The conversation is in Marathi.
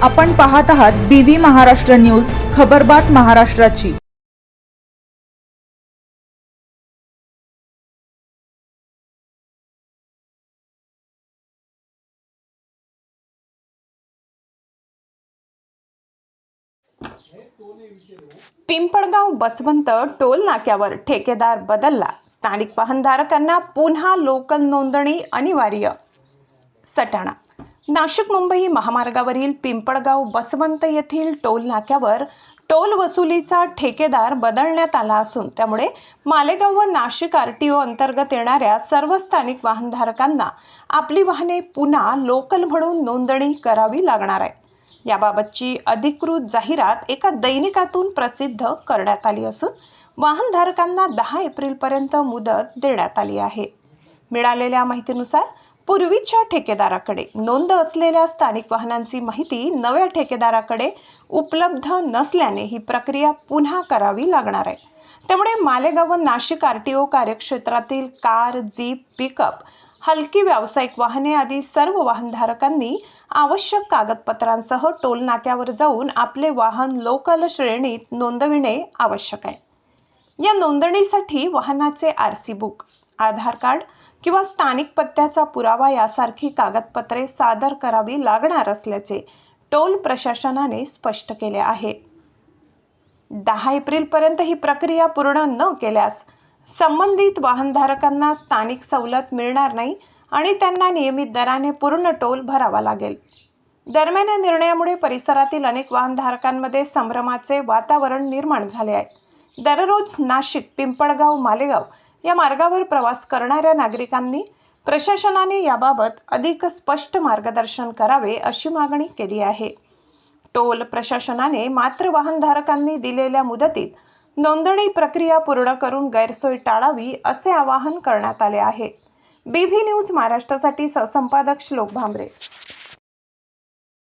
आपण पाहत आहात BV महाराष्ट्र न्यूज, खबरबात महाराष्ट्राची। पिंपळगाव बसवंत टोल नाक्यावर ठेकेदार बदलला, स्थानिक वाहनधारकांना पुन्हा लोकल नोंदणी अनिवार्य। सटाणा नाशिक मुंबई महामार्गावरील पिंपळगाव बसवंत येथील टोल नाक्यावर टोल वसुलीचा ठेकेदार बदलण्यात आला असून त्यामुळे मालेगाव व नाशिक RTO अंतर्गत येणाऱ्या सर्व स्थानिक वाहनधारकांना आपली वाहने पुन्हा लोकल म्हणून नोंदणी करावी लागणार आहे। याबाबतची अधिकृत जाहिरात एका दैनिकातून प्रसिद्ध करण्यात आली असून वाहनधारकांना 10 एप्रिलपर्यंत मुदत देण्यात आली आहे। मिळालेल्या माहितीनुसार पूर्वीच्या ठेकेदाराकडे नोंद असलेल्या स्थानिक वाहनांची माहिती नव्या ठेकेदाराकडे उपलब्ध नसल्याने ही प्रक्रिया पुन्हा करावी लागणार आहे। त्यामुळे मालेगाव व नाशिक RTO कार्यक्षेत्रातील कार, जीप, पिकअप, हलकी व्यावसायिक वाहने आदी सर्व वाहनधारकांनी आवश्यक कागदपत्रांसह टोल नाक्यावर जाऊन आपले वाहन लोकल श्रेणीत नोंदविणे आवश्यक आहे। या नोंदणीसाठी वाहनाचे RC बुक, आधार कार्ड किंवा स्थानिक पत्त्याचा पुरावा यासारखी कागदपत्रे सादर करावी लागणार असल्याचे टोल प्रशासनाने स्पष्ट केले आहे। 10 एप्रिलपर्यंत ही प्रक्रिया पूर्ण न केल्यास संबंधित वाहनधारकांना स्थानिक सवलत मिळणार नाही आणि त्यांना नियमित दराने पूर्ण टोल भरावा लागेल। दरम्यान या निर्णयामुळे परिसरातील अनेक वाहनधारकांमध्ये संभ्रमाचे वातावरण निर्माण झाले आहे। दररोज नाशिक, पिंपळगाव, मालेगाव या मार्गावर प्रवास करणाऱ्या नागरिकांनी प्रशासनाने याबाबत अधिक स्पष्ट मार्गदर्शन करावे अशी मागणी केली आहे। टोल प्रशासनाने मात्र वाहनधारकांनी दिलेल्या मुदतीत नोंदणी प्रक्रिया पूर्ण करून गैरसोय टाळावी असे आवाहन करण्यात आले आहे। BV न्यूज महाराष्ट्रासाठी सहसंपादक श्लोक भांबरे।